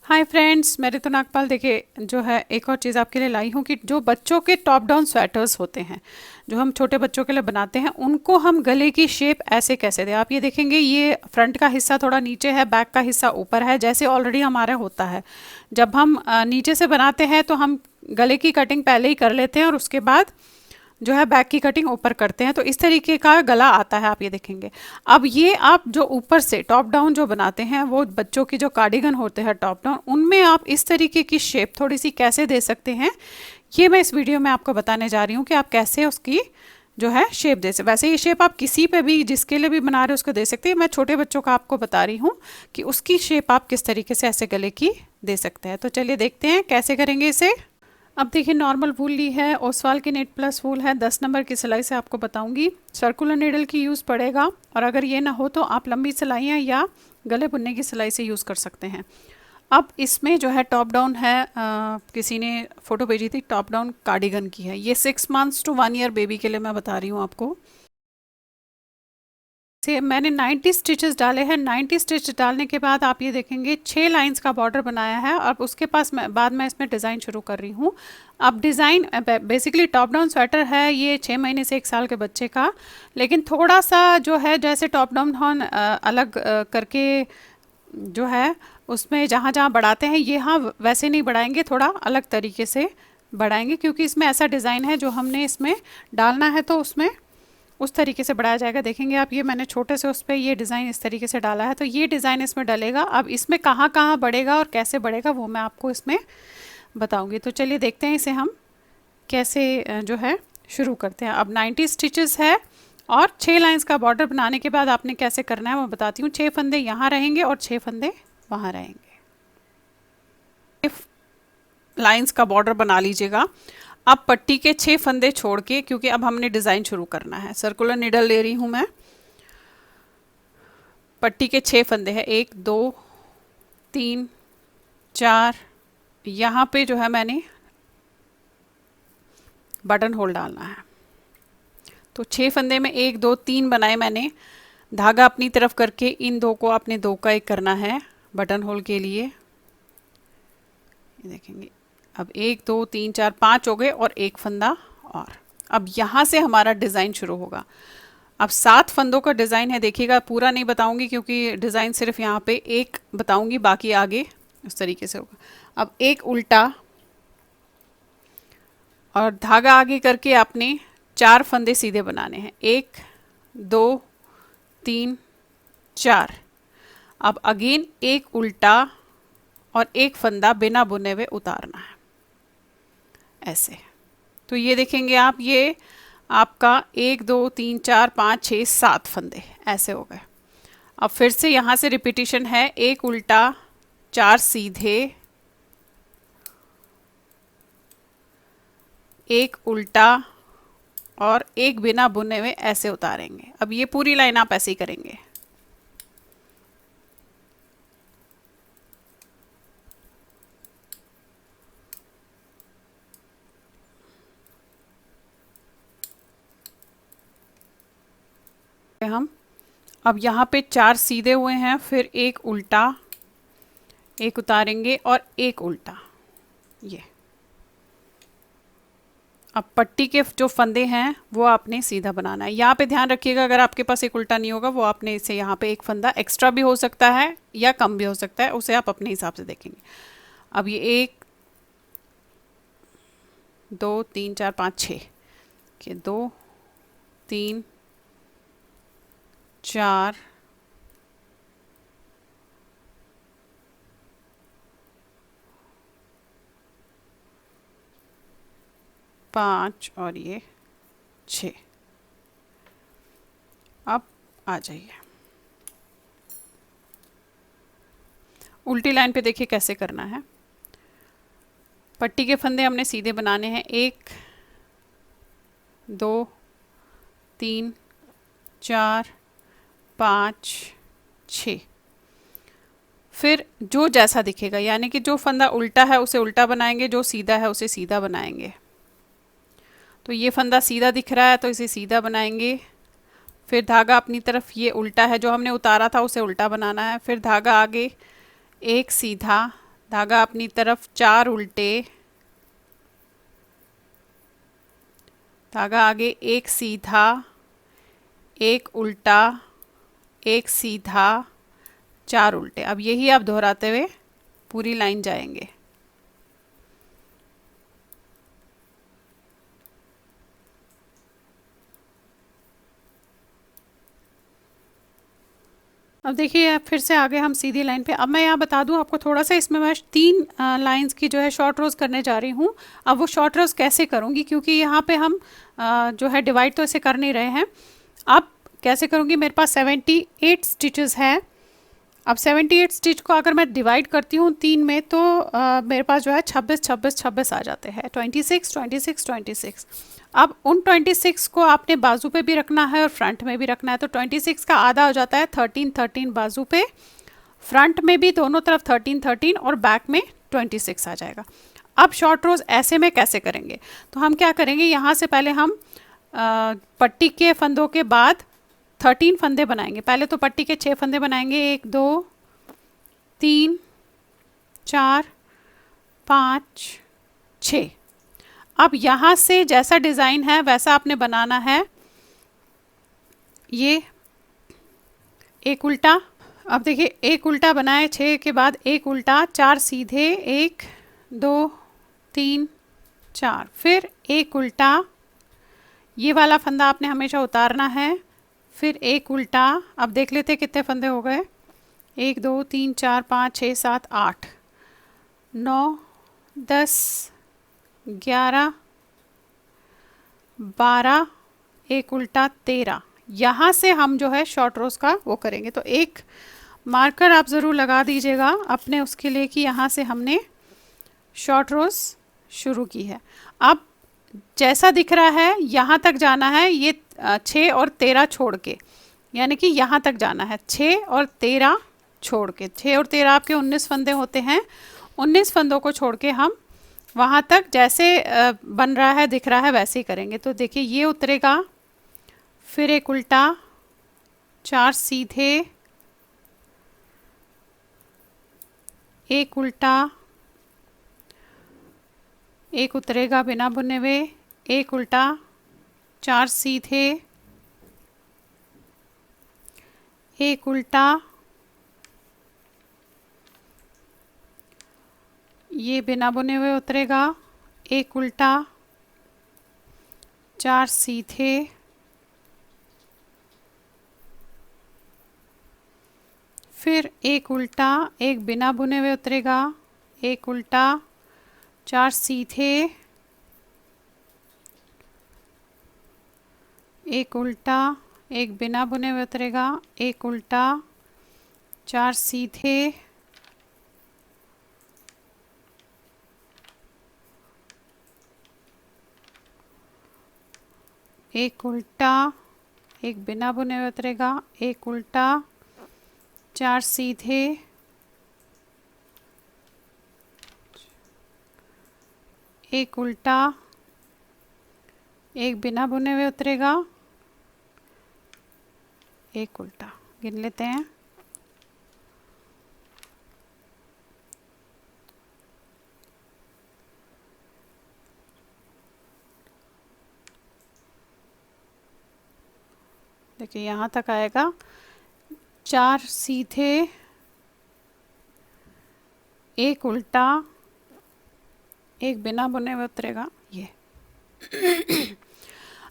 Hi friends, मैं रितु नागपाल। देखिए जो है एक और चीज़ आपके लिए लाई हूँ कि जो बच्चों के टॉप डाउन स्वेटर्स होते हैं जो हम छोटे बच्चों के लिए बनाते हैं, उनको हम गले की शेप ऐसे कैसे दें। आप ये देखेंगे, ये फ्रंट का हिस्सा थोड़ा नीचे है, बैक का हिस्सा ऊपर है, जैसे ऑलरेडी हमारा होता है। जब हम नीचे से बनाते हैं तो हम गले की कटिंग पहले ही कर लेते हैं और उसके बाद जो है बैक की कटिंग ऊपर करते हैं, तो इस तरीके का गला आता है। आप ये देखेंगे। अब ये आप जो ऊपर से टॉप डाउन जो बनाते हैं, वो बच्चों की जो कार्डिगन होते हैं टॉप डाउन, उनमें आप इस तरीके की शेप थोड़ी सी कैसे दे सकते हैं, ये मैं इस वीडियो में आपको बताने जा रही हूँ कि आप कैसे उसकी जो है शेप दे सकते। वैसे ये शेप आप किसी पे भी, जिसके लिए भी बना रहे हो, उसको दे सकते हैं। मैं छोटे बच्चों का आपको बता रही हूँ कि उसकी शेप आप किस तरीके से ऐसे गले की दे सकते हैं। तो चलिए देखते हैं कैसे करेंगे इसे। अब देखिए, नॉर्मल वूल ली है, ओसवाल की नेट प्लस वूल है, 10 नंबर की सिलाई से आपको बताऊंगी। सर्कुलर नीडल की यूज़ पड़ेगा, और अगर ये ना हो तो आप लंबी सिलाइयाँ या गले बुनने की सिलाई से यूज़ कर सकते हैं। अब इसमें जो है टॉप डाउन है, किसी ने फ़ोटो भेजी थी, टॉप डाउन कार्डिगन की है। ये 6 मंथ्स टू 1 ईयर बेबी के लिए मैं बता रही हूँ आपको। से मैंने 90 स्टिचेस डाले हैं। 90 स्टिच डालने के बाद आप ये देखेंगे 6 लाइंस का बॉर्डर बनाया है। अब उसके बाद मैं इसमें डिज़ाइन शुरू कर रही हूँ। अब design basically top down sweater है, ये 6 महीने से 1 साल के बच्चे का। लेकिन थोड़ा सा जो है, जैसे टॉप डाउन हॉर्न अलग करके जो है उसमें जहाँ जहाँ बढ़ाते हैं, ये हाँ वैसे नहीं बढ़ाएंगे, थोड़ा अलग तरीके से बढ़ाएंगे, क्योंकि इसमें ऐसा डिज़ाइन है जो हमने इसमें डालना है, तो उसमें उस तरीके से बढ़ाया जाएगा। देखेंगे आप, ये मैंने छोटे से उस पर ये डिज़ाइन इस तरीके से डाला है, तो ये डिज़ाइन इसमें डलेगा। अब इसमें कहाँ कहाँ बढ़ेगा और कैसे बढ़ेगा वो मैं आपको इसमें बताऊंगी। तो चलिए देखते हैं इसे हम कैसे जो है शुरू करते हैं। अब 90 स्टिचेस है और 6 लाइंस का बॉर्डर बनाने के बाद आपने कैसे करना है वो बताती हूँ। 6 फंदे यहाँ रहेंगे और 6 फंदे वहाँ रहेंगे। लाइंस का बॉर्डर बना लीजिएगा। अब पट्टी के 6 फंदे छोड़ के, क्योंकि अब हमने डिज़ाइन शुरू करना है, सर्कुलर निडल ले रही हूँ मैं। पट्टी के 6 फंदे हैं, 1 2 3 4। यहाँ पे जो है मैंने बटन होल डालना है, तो 6 फंदे में 1 2 3 बनाए मैंने। धागा अपनी तरफ करके इन दो को अपने दो का एक करना है बटन होल के लिए। ये देखेंगे, अब 1 2 3 4 5 हो गए और एक फंदा और। अब यहाँ से हमारा डिज़ाइन शुरू होगा। अब 7 फंदों का डिज़ाइन है, देखिएगा पूरा नहीं बताऊंगी क्योंकि डिज़ाइन सिर्फ यहाँ पे एक बताऊंगी, बाकी आगे उस तरीके से होगा। अब एक उल्टा और धागा आगे करके आपने 4 फंदे सीधे बनाने हैं, 1 2 3 4। अब अगेन एक उल्टा और एक फंदा बिना बुने हुए उतारना है ऐसे। तो ये देखेंगे आप, ये आपका 1 2 3 4 5 6 7 फंदे ऐसे हो गए। अब फिर से यहाँ से रिपीटिशन है, एक उल्टा 4 सीधे, एक उल्टा और एक बिना बुने हुए ऐसे उतारेंगे। अब ये पूरी लाइन आप ऐसे ही करेंगे। हम अब यहाँ पे 4 सीधे हुए हैं, फिर एक उल्टा, एक उतारेंगे और एक उल्टा। ये अब पट्टी के जो फंदे हैं वो आपने सीधा बनाना है। यहाँ पे ध्यान रखिएगा, अगर आपके पास एक उल्टा नहीं होगा, वो आपने इसे यहाँ पे एक फंदा एक्स्ट्रा भी हो सकता है या कम भी हो सकता है, उसे आप अपने हिसाब से देखेंगे। अब ये 1 2 3 4 5 6 के 2 3 4 5 और ये 6। अब आ जाइए उल्टी लाइन पे, देखिए कैसे करना है। पट्टी के फंदे हमने सीधे बनाने हैं, 1 2 3 4 5 6। फिर जो जैसा दिखेगा, यानी कि जो फंदा उल्टा है उसे उल्टा बनाएंगे, जो सीधा है उसे सीधा बनाएंगे। तो ये फंदा सीधा दिख रहा है तो इसे सीधा बनाएंगे। फिर धागा अपनी तरफ, ये उल्टा है जो हमने उतारा था उसे उल्टा बनाना है। फिर धागा आगे, एक सीधा, धागा अपनी तरफ 4 उल्टे, धागा आगे एक सीधा, एक उल्टा, एक सीधा, 4 उल्टे। अब यही आप दोहराते हुए पूरी लाइन जाएंगे। अब देखिए फिर से आगे हम सीधी लाइन पे। अब मैं यहाँ बता दूँ आपको थोड़ा सा, इसमें मैं 3 लाइंस की जो है शॉर्ट रोज करने जा रही हूँ। अब वो शॉर्ट रोज कैसे करूँगी, क्योंकि यहाँ पे हम जो है डिवाइड तो ऐसे कर नहीं रहे हैं। अब कैसे करूँगी, मेरे पास 78 स्टिचेस है। अब 78 स्टिच को अगर मैं डिवाइड करती हूँ 3 में तो मेरे पास जो है 26 26 26 आ जाते हैं, 26 26 26। अब उन 26 को आपने बाजू पे भी रखना है और फ्रंट में भी रखना है, तो 26 का आधा हो जाता है 13 13 बाजू पे, फ्रंट में भी दोनों तरफ 13 13 और बैक में 26 आ जाएगा। अब शॉर्ट रोज ऐसे में कैसे करेंगे, तो हम क्या करेंगे, यहाँ से पहले हम पट्टी के फंदों के बाद 13 फंदे बनाएंगे। पहले तो पट्टी के 6 फंदे बनाएंगे, 1 2 3 4 5 6। अब यहाँ से जैसा डिज़ाइन है वैसा आपने बनाना है। ये एक उल्टा, अब देखिए एक उल्टा बनाए, 6 के बाद एक उल्टा, 4 सीधे, 1 2 3 4, फिर एक उल्टा, ये वाला फंदा आपने हमेशा उतारना है, फिर एक उल्टा। अब देख लेते कितने फंदे हो गए, 1 2 3 4 5 6 7 8 9 10 11 12, एक उल्टा 13। यहाँ से हम जो है शॉर्ट रोज का वो करेंगे, तो एक मार्कर आप ज़रूर लगा दीजिएगा अपने उसके लिए कि यहाँ से हमने शॉर्ट रोज शुरू की है। अब जैसा दिख रहा है यहाँ तक जाना है, ये 6 और 13 छोड़ के, यानी कि यहाँ तक जाना है 6 और 13 छोड़ के। 6 और 13 आपके 19 फंदे होते हैं, 19 फंदों को छोड़ के हम वहाँ तक जैसे बन रहा है दिख रहा है वैसे ही करेंगे। तो देखिए ये उतरेगा, फिर एक उल्टा, 4 सीधे, एक उल्टा, एक उतरेगा बिना बुने हुए, एक उल्टा, 4 सीधे, एक उल्टा, ये बिना बुने हुए उतरेगा, एक उल्टा, 4 सीधे, फिर एक उल्टा, एक बिना बुने हुए उतरेगा, एक उल्टा, 4 सीधे, एक उल्टा, एक बिना बुने हुए उतरेगा, एक उल्टा, 4 सीधे, एक उल्टा, एक बिना बुने हुए उतरेगा, एक उल्टा, 4 सीधे, एक उल्टा, एक बिना बुने हुए उतरेगा, एक उल्टा। गिन लेते हैं, देखिए यहाँ तक आएगा, 4 सीधे, एक उल्टा, एक बिना बुने हुए उतरेगा ये।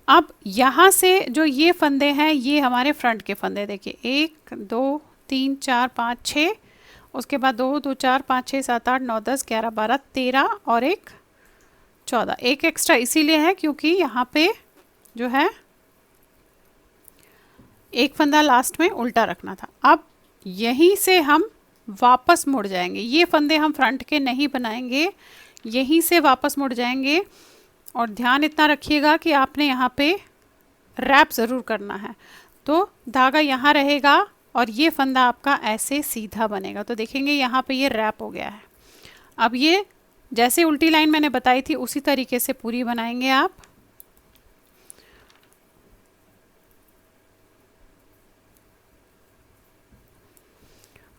अब यहाँ से जो ये फंदे हैं ये हमारे फ्रंट के फंदे, देखिए 1 2 3 4 5 6, उसके बाद 2 2 4 5 6 7 8 9 10 11 12 13 और एक 14। एक एक्स्ट्रा इसीलिए है क्योंकि यहाँ पे जो है एक फंदा लास्ट में उल्टा रखना था। अब यहीं से हम वापस मुड़ जाएंगे, ये फंदे हम फ्रंट के नहीं बनाएंगे, यहीं से वापस मुड़ जाएंगे। और ध्यान इतना रखिएगा कि आपने यहाँ पे रैप ज़रूर करना है, तो धागा यहाँ रहेगा और ये फंदा आपका ऐसे सीधा बनेगा। तो देखेंगे यहाँ पे ये रैप हो गया है। अब ये जैसे उल्टी लाइन मैंने बताई थी उसी तरीके से पूरी बनाएंगे आप।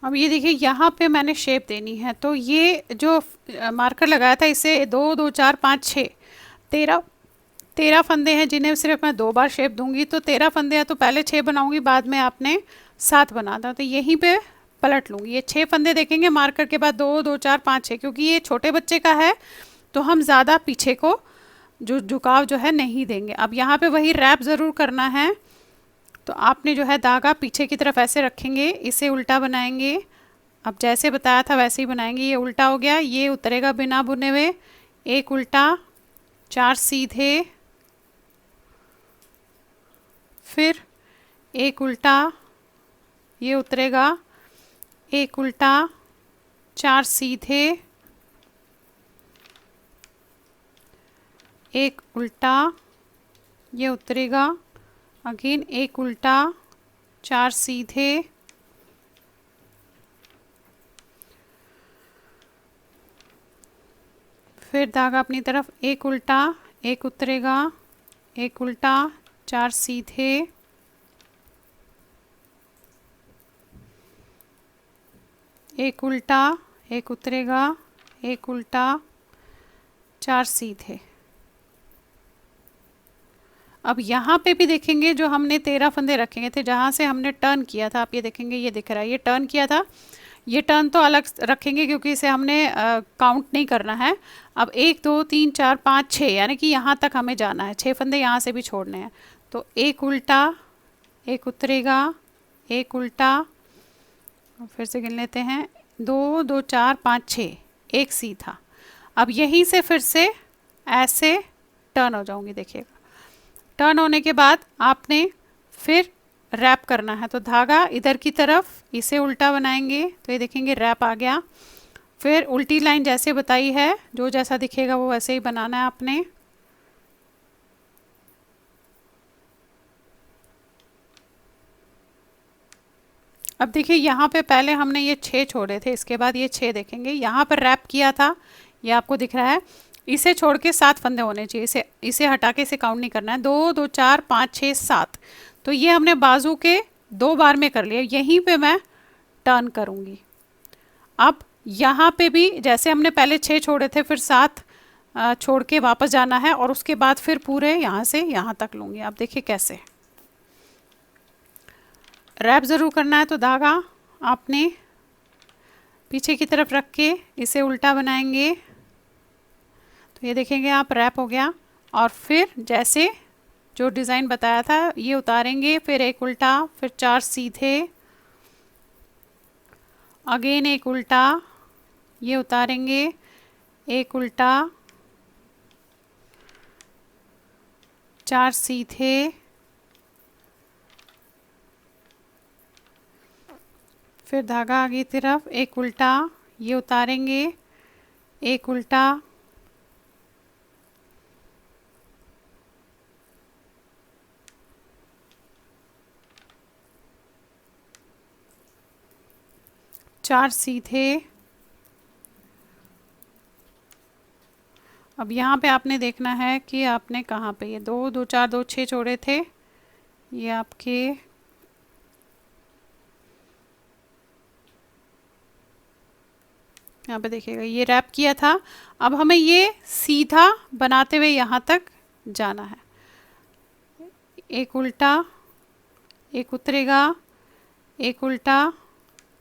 अब ये देखिए यहाँ पे मैंने शेप देनी है, तो ये जो मार्कर लगाया था इसे 2 2 4 5 6 13 13 फंदे हैं जिन्हें सिर्फ मैं 2 बार शेप दूंगी। तो 13 फंदे हैं तो पहले 6 बनाऊंगी, बाद में आपने 7 बनाना। तो यहीं पे पलट लूँगी। ये 6 फंदे देखेंगे मार्कर के बाद 2 2 4 5 6, क्योंकि ये छोटे बच्चे का है तो हम ज़्यादा पीछे को जो झुकाव जो है नहीं देंगे। अब यहाँ पे वही रैप ज़रूर करना है। तो आपने जो है धागा पीछे की तरफ ऐसे रखेंगे, इसे उल्टा बनाएंगे। अब जैसे बताया था वैसे ही बनाएंगे। ये उल्टा हो गया, ये उतरेगा बिना बुने हुए, एक उल्टा, 4 सीधे, फिर एक उल्टा, ये उतरेगा, एक उल्टा, 4 सीधे, एक उल्टा, ये उतरेगा, अगेन एक उल्टा, 4 सीधे, फिर धागा अपनी तरफ, एक उल्टा, एक उतरेगा, एक उल्टा, 4 सीधे, एक उल्टा, एक उतरेगा, एक उल्टा, 4 सीधे। अब यहाँ पे भी देखेंगे जो हमने 13 फंदे रखेंगे थे जहाँ से हमने टर्न किया था, आप ये देखेंगे ये दिख रहा है, ये टर्न किया था। ये टर्न तो अलग रखेंगे क्योंकि इसे हमने काउंट नहीं करना है। अब 1 2 3 4 5 6 यानी कि यहाँ तक हमें जाना है, 6 फंदे यहाँ से भी छोड़ने हैं। तो एक उल्टा, एक उतरेगा, एक उल्टा, फिर से गिन लेते हैं, 2 2 4 5 6, एक सीधा। अब यहीं से फिर से ऐसे टर्न हो जाऊंगी। देखिएगा टर्न होने के बाद आपने फिर रैप करना है। तो धागा इधर की तरफ, इसे उल्टा बनाएंगे तो ये देखेंगे रैप आ गया। फिर उल्टी लाइन जैसे बताई है, जो जैसा दिखेगा वो वैसे ही बनाना है आपने। अब देखिए यहाँ पे पहले हमने ये 6 छोड़े थे, इसके बाद ये 6 देखेंगे, यहाँ पर रैप किया था, ये आपको दिख रहा है। इसे छोड़ के 7 फंदे होने चाहिए, इसे हटा के इसे काउंट नहीं करना है। 2 2 4 5 6 7, तो ये हमने बाजू के 2 बार में कर लिया। यहीं पे मैं टर्न करूँगी। अब यहाँ पे भी जैसे हमने पहले 6 छोड़े थे, फिर 7 छोड़ के वापस जाना है और उसके बाद फिर पूरे यहाँ से यहाँ तक लूँगी। आप देखिए कैसे रैप ज़रूर करना है। तो धागा आपने पीछे की तरफ रख के इसे उल्टा बनाएंगे, तो ये देखेंगे आप रैप हो गया। और फिर जैसे जो डिज़ाइन बताया था ये उतारेंगे, फिर एक उल्टा, फिर 4 सीधे, अगेन एक उल्टा, ये उतारेंगे, एक उल्टा, 4 सीधे, फिर धागा आगे की तरफ, एक उल्टा, ये उतारेंगे, एक उल्टा, चार सीधे। अब यहाँ पे आपने देखना है कि आपने कहाँ पे ये 2 2 4 2 6 छोड़े थे, ये आपके यहाँ पे देखिएगा ये रैप किया था। अब हमें ये सीधा बनाते हुए यहाँ तक जाना है। एक उल्टा, एक उतरेगा, एक उल्टा,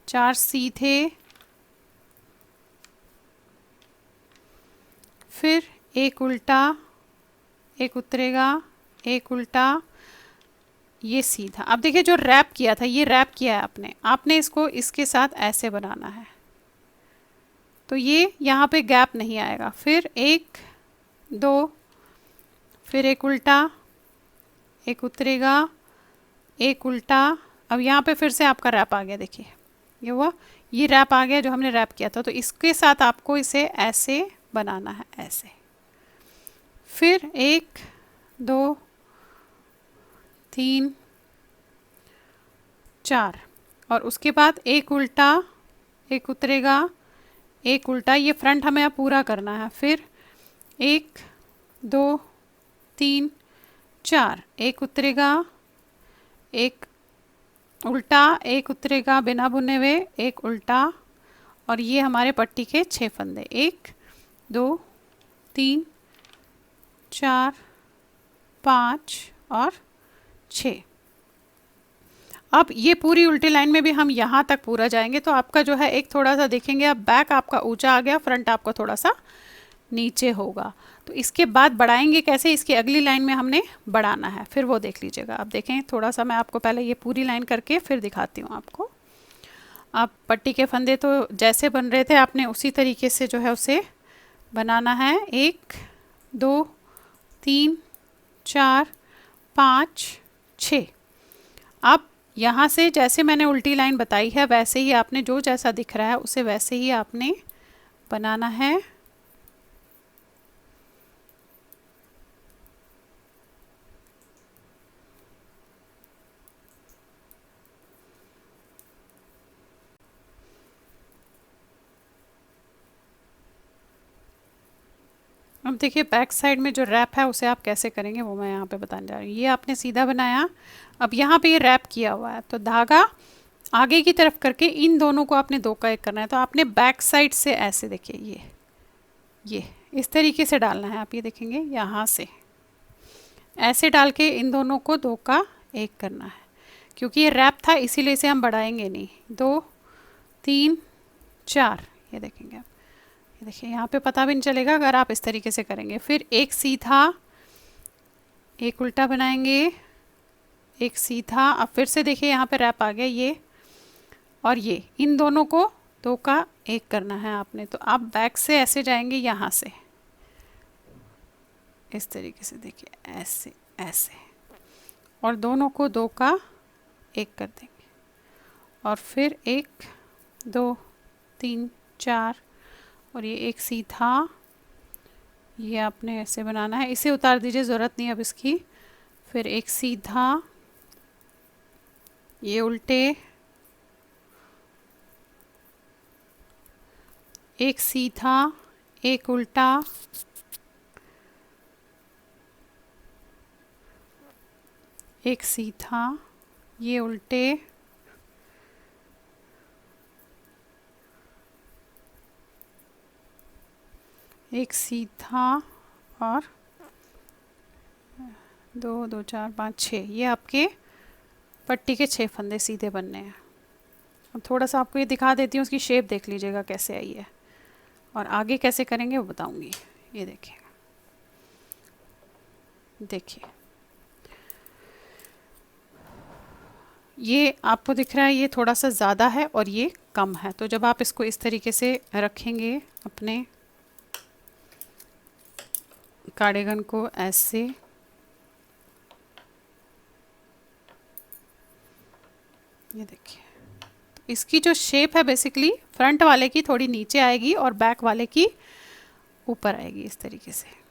4 सीधे, फिर एक उल्टा, एक उतरेगा, एक उल्टा, ये सीधा। अब देखिए जो रैप किया था ये रैप किया है आपने इसको इसके साथ ऐसे बनाना है, तो ये यहाँ पे गैप नहीं आएगा। फिर 1 2, फिर एक उल्टा, एक उतरेगा, एक उल्टा। अब यहाँ पे फिर से आपका रैप आ गया, देखिए ये हुआ, ये रैप आ गया जो हमने रैप किया था। तो इसके साथ आपको इसे ऐसे बनाना है, ऐसे। फिर 1 2 3 4, और उसके बाद एक उल्टा, एक उतरेगा, एक उल्टा, ये फ्रंट हमें अब पूरा करना है। फिर 1 2 3 4, एक उतरेगा, एक उल्टा एक उतरेगा बिना बुने हुए, एक उल्टा, और ये हमारे पट्टी के 6 फंदे, 1 2 3 4 5 और 6। अब ये पूरी उल्टी लाइन में भी हम यहाँ तक पूरा जाएंगे, तो आपका जो है एक थोड़ा सा देखेंगे आप, बैक आपका ऊंचा आ गया, फ्रंट आपका थोड़ा सा नीचे होगा। तो इसके बाद बढ़ाएंगे कैसे, इसकी अगली लाइन में हमने बढ़ाना है, फिर वो देख लीजिएगा। अब देखें थोड़ा सा, मैं आपको पहले ये पूरी लाइन करके फिर दिखाती हूँ आपको। आप पट्टी के फंदे तो जैसे बन रहे थे आपने उसी तरीके से जो है उसे बनाना है। 1 2 3 4 5 6। अब यहाँ से जैसे मैंने उल्टी लाइन बताई है वैसे ही आपने, जो जैसा दिख रहा है उसे वैसे ही आपने बनाना है। अब देखिए बैक साइड में जो रैप है उसे आप कैसे करेंगे वो मैं यहाँ पे बताने जा रही हूँ। ये आपने सीधा बनाया, अब यहाँ पे ये रैप किया हुआ है, तो धागा आगे की तरफ करके इन दोनों को आपने 2 का 1 करना है। तो आपने बैक साइड से ऐसे देखिए ये इस तरीके से डालना है। आप ये देखेंगे यहाँ से ऐसे डाल के इन दोनों को 2 का 1 करना है, क्योंकि ये रैप था इसीलिए इसे हम बढ़ाएंगे नहीं। 2 3 4, ये देखेंगे आप, ये देखिए यहाँ पे पता भी नहीं चलेगा अगर आप इस तरीके से करेंगे। फिर एक सीधा, एक उल्टा बनाएंगे, एक सीधा। अब फिर से देखिए यहाँ पे रैप आ गया ये और ये, इन दोनों को 2 का 1 करना है आपने। तो आप बैक से ऐसे जाएंगे यहाँ से इस तरीके से, देखिए ऐसे ऐसे, और दोनों को 2 का 1 कर देंगे। और फिर 1 2 3 4, और ये एक सीधा, ये आपने ऐसे बनाना है, इसे उतार दीजिए, ज़रूरत नहीं अब इसकी। फिर एक सीधा, ये उल्टे, एक सीधा, एक उल्टा, एक सीधा, ये उल्टे, एक सीधा, और 2 2 4 5 6। ये आपके पट्टी के 6 फंदे सीधे बनने हैं। अब थोड़ा सा आपको ये दिखा देती हूँ, उसकी शेप देख लीजिएगा कैसे आई है, और आगे कैसे करेंगे वो बताऊंगी। ये देखिए, देखिए ये आपको दिख रहा है, ये थोड़ा सा ज़्यादा है और ये कम है। तो जब आप इसको इस तरीके से रखेंगे अपने कार्डिगन को ऐसे, ये देखिए, तो इसकी जो शेप है बेसिकली फ्रंट वाले की थोड़ी नीचे आएगी और बैक वाले की ऊपर आएगी इस तरीके से।